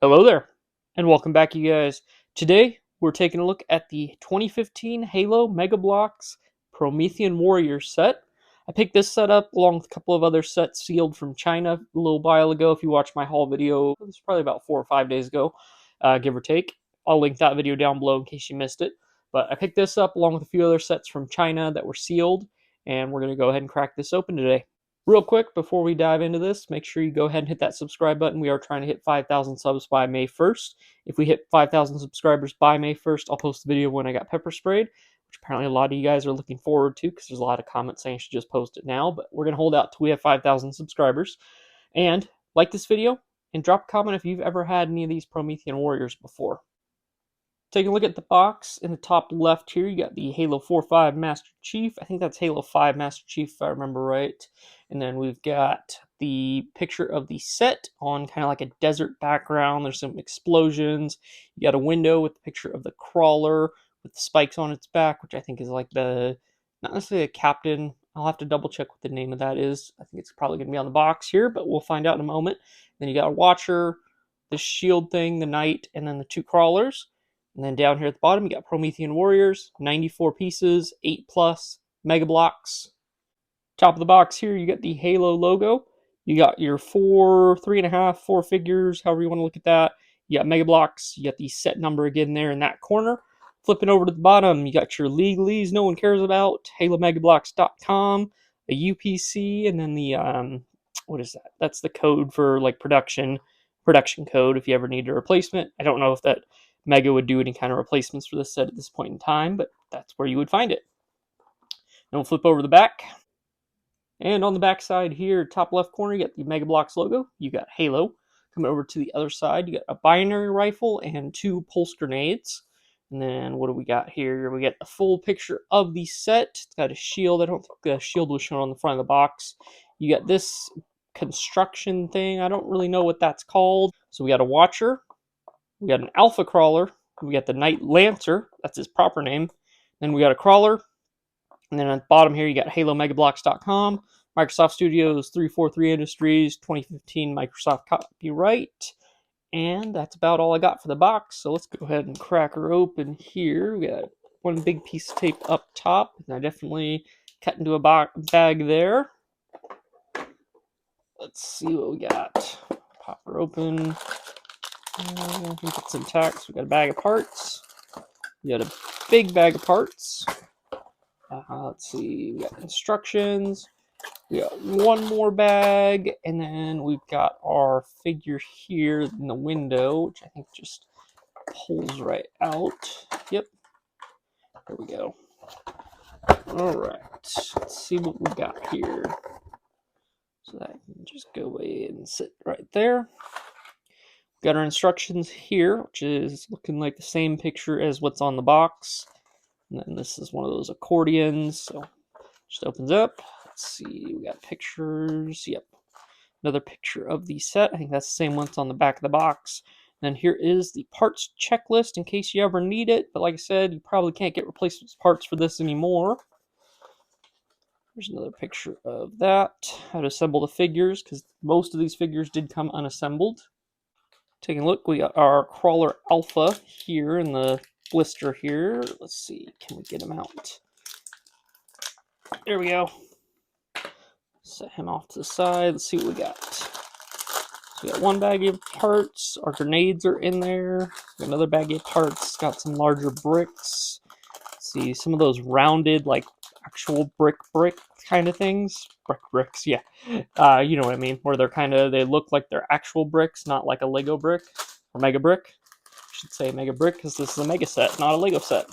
Hello there, and welcome back, you guys. Today, we're taking a look at the 2015 Halo Mega Bloks Promethean Warrior set. I picked this set up along with a couple of other sets sealed from China a little while ago. If you watched my haul video, it was probably about 4 or 5 days ago, give or take. I'll link that video down below in case you missed it. But I picked this up along with a few other sets from China that were sealed, and we're going to go ahead and crack this open today. Real quick, before we dive into this, make sure you go ahead and hit that subscribe button. We are trying to hit 5,000 subs by May 1st. If we hit 5,000 subscribers by May 1st, I'll post the video when I got pepper sprayed, which apparently a lot of you guys are looking forward to because there's a lot of comments saying I should just post it now. But we're going to hold out till we have 5,000 subscribers. And like this video and drop a comment if you've ever had any of these Promethean Warriors before. Taking a look at the box in the top left here, you got the Halo 4-5 Master Chief. I think that's Halo 5 Master Chief, if I remember right. And then we've got the picture of the set on kind of like a desert background. There's some explosions. You got a window with the picture of the crawler with the spikes on its back, which I think is like the, not necessarily a captain. I'll have to double check what the name of that is. I think it's probably going to be on the box here, but we'll find out in a moment. Then you got a watcher, the shield thing, the knight, and then the two crawlers. And then down here at the bottom, you got Promethean Warriors, 94 pieces, 8 plus, Mega Bloks. Top of the box here, you got the Halo logo. You got your 4 figures, however you want to look at that. You got Mega Bloks. You got the set number again there in that corner. Flipping over to the bottom, you got your legalese no one cares about, HaloMegaBloks.com, a UPC, and then the, what is that? That's the code for like production code if you ever need a replacement. I don't know if that Mega would do any kind of replacements for this set at this point in time, but that's where you would find it. Then we'll flip over the back. And on the back side here, top left corner, you got the Mega Bloks logo. You got Halo. Coming over to the other side, you got a binary rifle and 2 pulse grenades. And then what do we got here? We got the full picture of the set. It's got a shield. I don't think the shield was shown on the front of the box. You got this construction thing. I don't really know what that's called. So we got a watcher. We got an alpha crawler. We got the Knight Lancer. That's his proper name. Then we got a crawler. And then at the bottom here, you got HaloMegaBloks.com, Microsoft Studios 343 Industries, 2015 Microsoft copyright. And that's about all I got for the box. So let's go ahead and crack her open here. We got one big piece of tape up top. And I definitely cut into a bag there. Let's see what we got. Pop her open. I think it's intact. So we got a bag of parts. We got a big bag of parts. Let's see. We got instructions. We got one more bag, and then we've got our figure here in the window, which I think just pulls right out. Yep. There we go. All right. Let's see what we got here. So that can just go away and sit right there. Got our instructions here, which is looking like the same picture as what's on the box. And then this is one of those accordions, so just opens up. Let's see, we got pictures. Yep, another picture of the set. I think that's the same one that's on the back of the box. And then here is the parts checklist in case you ever need it. But like I said, you probably can't get replacement parts for this anymore. There's another picture of that. How to assemble the figures, because most of these figures did come unassembled. Taking a look, we got our Crawler Alpha here in the blister here. Let's see, can we get him out? There we go. Set him off to the side. Let's see what we got. So we got one bag of parts. Our grenades are in there. Another bag of parts. Got some larger bricks. Let's see, some of those rounded, like actual brick kind of things. Bricks, yeah. You know what I mean. Where they look like they're actual bricks, not like a Lego brick or Mega brick. I should say Mega brick because this is a Mega set, not a Lego set.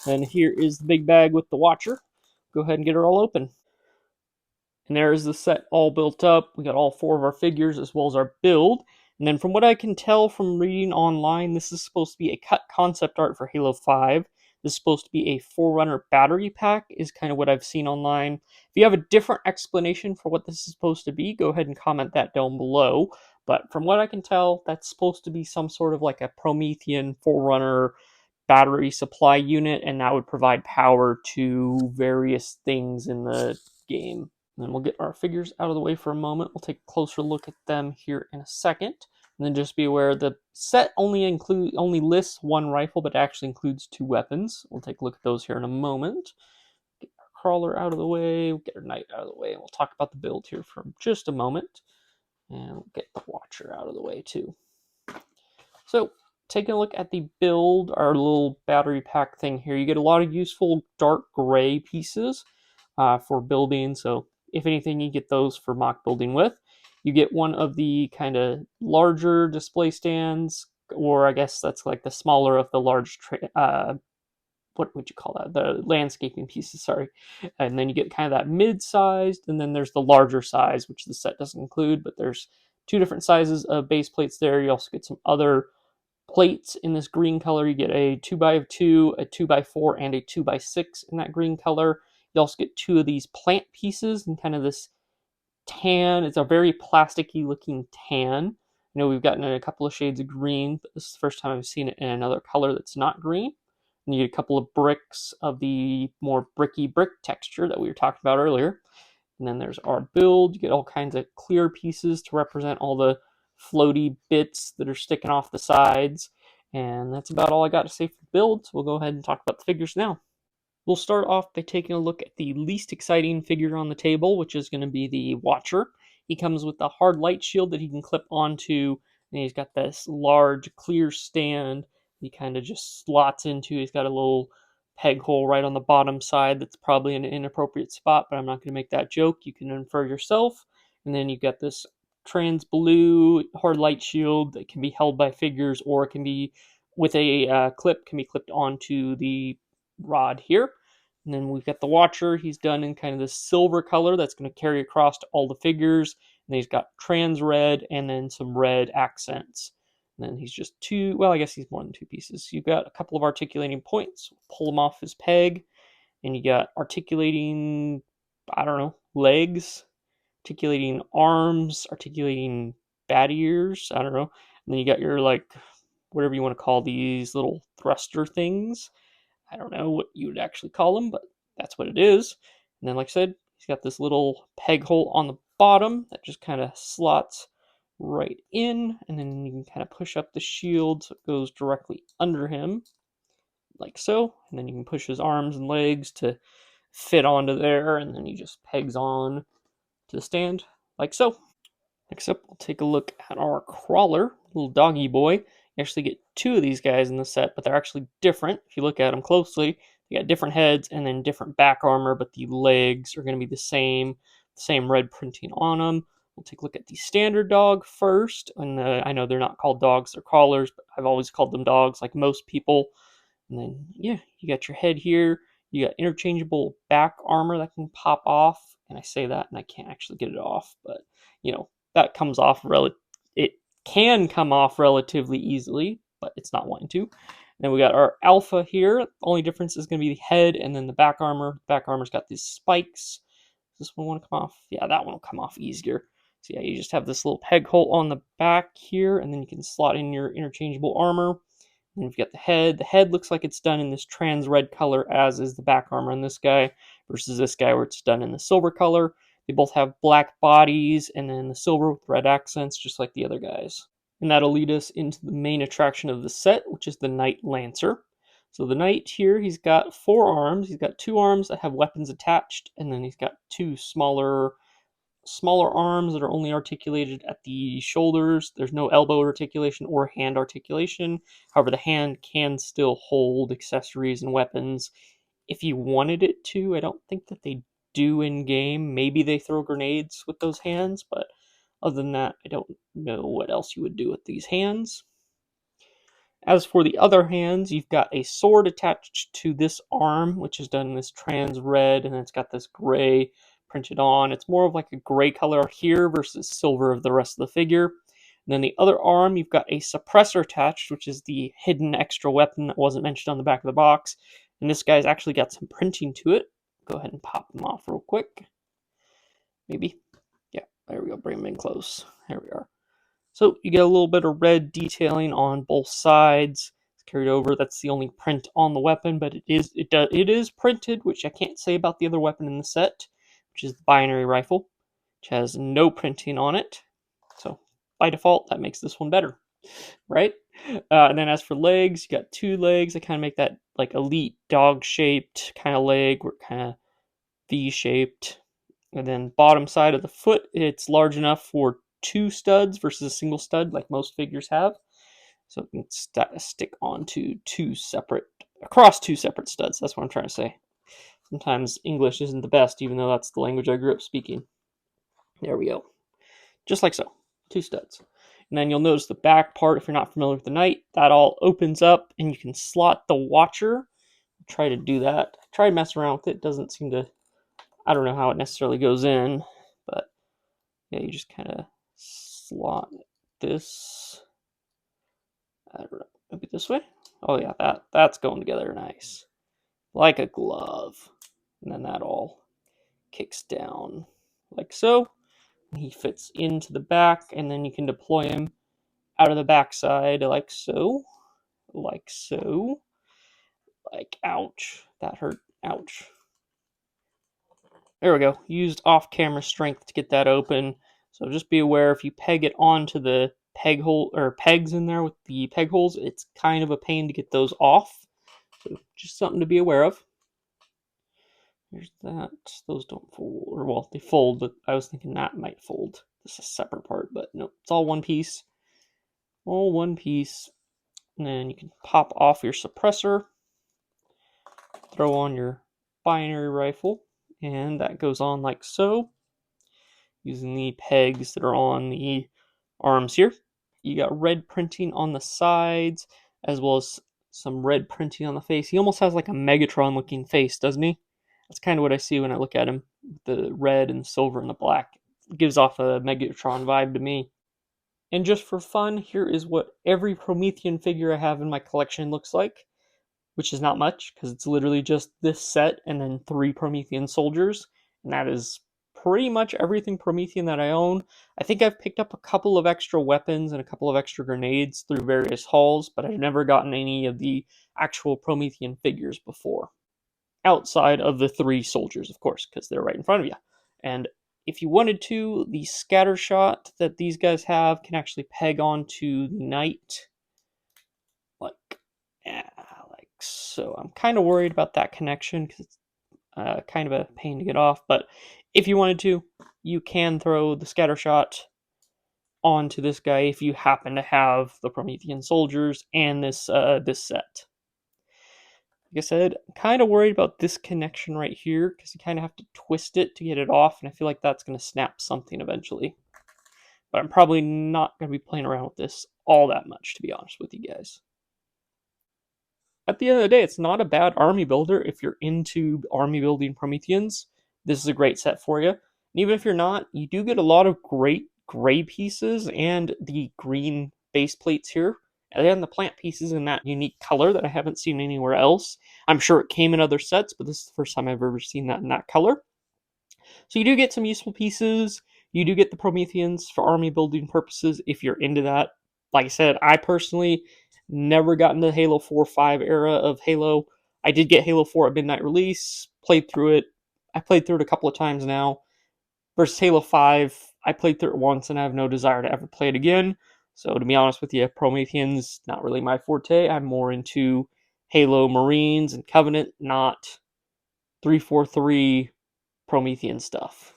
And here is the big bag with the watcher. Go ahead and get her all open. And there is the set all built up. We got all 4 of our figures as well as our build. And then from what I can tell from reading online, this is supposed to be a cut concept art for Halo 5. This is supposed to be a Forerunner battery pack, is kind of what I've seen online. If you have a different explanation for what this is supposed to be, go ahead and comment that down below. But from what I can tell, that's supposed to be some sort of like a Promethean Forerunner battery supply unit, and that would provide power to various things in the game. And then we'll get our figures out of the way for a moment. We'll take a closer look at them here in a second. And then just be aware the set only lists one rifle, but actually includes 2 weapons. We'll take a look at those here in a moment. Get our crawler out of the way, we'll get our knight out of the way, and we'll talk about the build here for just a moment. And we'll get the watcher out of the way too. So, taking a look at the build, our little battery pack thing here, you get a lot of useful dark gray pieces for building. So, if anything, you get those for mock building with. You get one of the kind of larger display stands, or I guess that's like the smaller of the large, what would you call that? The landscaping pieces, sorry. And then you get kind of that mid-sized, and then there's the larger size, which the set doesn't include, but there's 2 different sizes of base plates there. You also get some other plates in this green color. You get a 2x2, a 2x4, and a 2x6 in that green color. You also get 2 of these plant pieces and kind of this tan. It's a very plasticky looking tan. I know we've gotten a couple of shades of green, but this is the first time I've seen it in another color that's not green. And you get a couple of bricks of the more bricky brick texture that we were talking about earlier. And then there's our build. You get all kinds of clear pieces to represent all the floaty bits that are sticking off the sides. And that's about all I got to say for the build. So we'll go ahead and talk about the figures now. We'll start off by taking a look at the least exciting figure on the table, which is going to be the Watcher. He comes with a hard light shield that he can clip onto, and he's got this large clear stand he kind of just slots into. He's got a little peg hole right on the bottom side that's probably in an inappropriate spot, but I'm not going to make that joke. You can infer yourself. And then you've got this trans blue hard light shield that can be held by figures, or it can be with a clip, can be clipped onto the rod here. And then we've got the Watcher. He's done in kind of this silver color that's going to carry across to all the figures. And he's got trans red and then some red accents. And then he's just 2, well, I guess he's more than 2 pieces. You've got a couple of articulating points. Pull him off his peg. And you got articulating, I don't know, legs, articulating arms, articulating bat ears, I don't know. And then you got your, like, whatever you want to call these little thruster things. I don't know what you would actually call them, but that's what it is. And then, like I said, he's got this little peg hole on the bottom that just kind of slots right in, and then you can kind of push up the shield so it goes directly under him, like so. And then you can push his arms and legs to fit onto there, and then he just pegs on to the stand, like so. Next up, we'll take a look at our crawler, little doggy boy. You actually get 2 of these guys in the set, but they're actually different. If you look at them closely, they got different heads and then different back armor, but the legs are going to be the same red printing on them. We'll take a look at the standard dog first. And I know they're not called dogs, they're crawlers, but I've always called them dogs like most people. And then, yeah, you got your head here. You got interchangeable back armor that can pop off. And I say that and I can't actually get it off, but, you know, that comes off it can come off relatively easily, but it's not wanting to. Then we got our alpha here. The only difference is going to be the head and then the back armor. Back armor's got these spikes. Does this one want to come off? Yeah, that one will come off easier. So yeah, you just have this little peg hole on the back here, and then you can slot in your interchangeable armor. And you've got the head. The head looks like it's done in this trans red color, as is the back armor on this guy, versus this guy where it's done in the silver color. They both have black bodies and then the silver with red accents, just like the other guys. And that'll lead us into the main attraction of the set, which is the Knight Lancer. So the Knight here, he's got 4 arms. He's got 2 arms that have weapons attached, and then he's got 2 smaller arms that are only articulated at the shoulders. There's no elbow articulation or hand articulation. However, the hand can still hold accessories and weapons if you wanted it to. I don't think that they do in game. Maybe they throw grenades with those hands, but other than that, I don't know what else you would do with these hands. As for the other hands, you've got a sword attached to this arm, which is done in this trans red, and it's got this gray printed on. It's more of like a gray color here versus silver of the rest of the figure. And then the other arm, you've got a suppressor attached, which is the hidden extra weapon that wasn't mentioned on the back of the box. And this guy's actually got some printing to it. Go ahead and pop them off real quick. Maybe. Yeah, there we go. Bring them in close. There we are. So you get a little bit of red detailing on both sides. It's carried over. That's the only print on the weapon, but it is printed, which I can't say about the other weapon in the set, which is the binary rifle, which has no printing on it. So by default, that makes this one better, right? And then as for legs, you got 2 legs that kind of make that like elite dog-shaped kind of leg, or kind of V-shaped. And then bottom side of the foot, it's large enough for 2 studs versus a single stud like most figures have. So it can stick onto across 2 separate studs. That's what I'm trying to say. Sometimes English isn't the best, even though that's the language I grew up speaking. There we go. Just like so. 2 studs. And then you'll notice the back part, if you're not familiar with the Knight, that all opens up and you can slot the Watcher. Try to do that. Try to mess around with it. Doesn't seem to, I don't know how it necessarily goes in, but yeah, you just kind of slot this. I don't know, maybe this way? Oh yeah, that's going together nice. Like a glove. And then that all kicks down like so. He fits into the back, and then you can deploy him out of the backside like so. Like so. Like, ouch. That hurt. Ouch. There we go. Used off-camera strength to get that open. So just be aware, if you peg it onto the peg hole, or pegs in there with the peg holes, it's kind of a pain to get those off. So just something to be aware of. There's that. Those don't fold, or well, they fold, but I was thinking that might fold. This is a separate part, but no, it's all one piece. All one piece. And then you can pop off your suppressor, throw on your binary rifle, and that goes on like so, using the pegs that are on the arms here. You got red printing on the sides, as well as some red printing on the face. He almost has like a Megatron looking face, doesn't he? That's kind of what I see when I look at him. The red and silver and the black. It gives off a Megatron vibe to me. And just for fun, here is what every Promethean figure I have in my collection looks like, which is not much, because it's literally just this set and then 3 Promethean soldiers, and that is pretty much everything Promethean that I own. I think I've picked up a couple of extra weapons and a couple of extra grenades through various hauls, but I've never gotten any of the actual Promethean figures before. Outside of the 3 soldiers, of course, because they're right in front of you. And if you wanted to, the scatter shot that these guys have can actually peg onto the Knight. Like, yeah, like so. I'm kind of worried about that connection, because it's kind of a pain to get off. But if you wanted to, you can throw the scatter shot onto this guy if you happen to have the Promethean soldiers and this set. Like I said, I'm kind of worried about this connection right here, because you kind of have to twist it to get it off, and I feel like that's going to snap something eventually. But I'm probably not going to be playing around with this all that much, to be honest with you guys. At the end of the day, it's not a bad army builder if you're into army building Prometheans. This is a great set for you. And even if you're not, you do get a lot of great gray pieces and the green base plates here. And the plant pieces in that unique color that I haven't seen anywhere else. I'm sure it came in other sets, but this is the first time I've ever seen that in that color. So you do get some useful pieces. You do get the Prometheans for army building purposes if you're into that. Like I said, I personally never got into the Halo 4-5 era of Halo. I did get Halo 4 at midnight release, played through it. I played through it a couple of times now. Versus Halo 5, I played through it once and I have no desire to ever play it again. So to be honest with you, Prometheans, not really my forte. I'm more into Halo Marines and Covenant, not 343 Promethean stuff.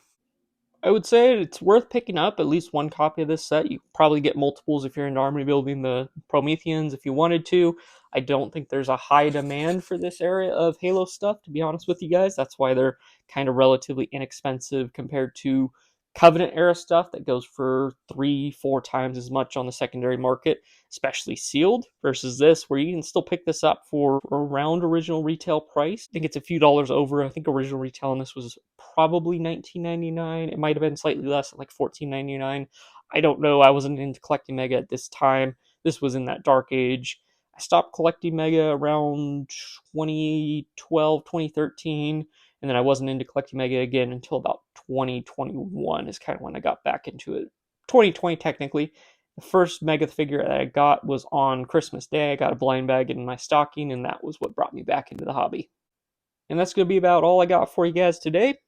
I would say it's worth picking up at least one copy of this set. You probably get multiples if you're into army building the Prometheans if you wanted to. I don't think there's a high demand for this area of Halo stuff, to be honest with you guys. That's why they're kind of relatively inexpensive compared to Covenant era stuff that goes for 3-4 times as much on the secondary market, especially sealed, versus this, where you can still pick this up for around original retail price. I think it's a few dollars over. I think original retail on this was probably $19.99. It might have been slightly less, like $14.99. I don't know. I wasn't into collecting Mega at this time. This was in that dark age. I stopped collecting Mega around 2012, 2013. And then I wasn't into collecting Mega again until about 2021 is kind of when I got back into it. 2020, technically. The first Mega figure that I got was on Christmas Day. I got a blind bag in my stocking, and that was what brought me back into the hobby. And that's going to be about all I got for you guys today.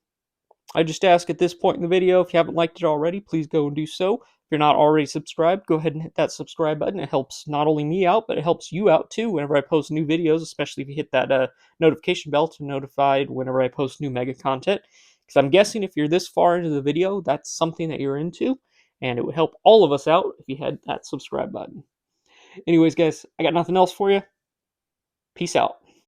I just ask at this point in the video, if you haven't liked it already, please go and do so. If you're not already subscribed, go ahead and hit that subscribe button. It helps not only me out, but it helps you out too whenever I post new videos, especially if you hit that notification bell to notified whenever I post new mega content. Because I'm guessing if you're this far into the video, that's something that you're into, and it would help all of us out if you had that subscribe button. Anyways, guys, I got nothing else for you. Peace out.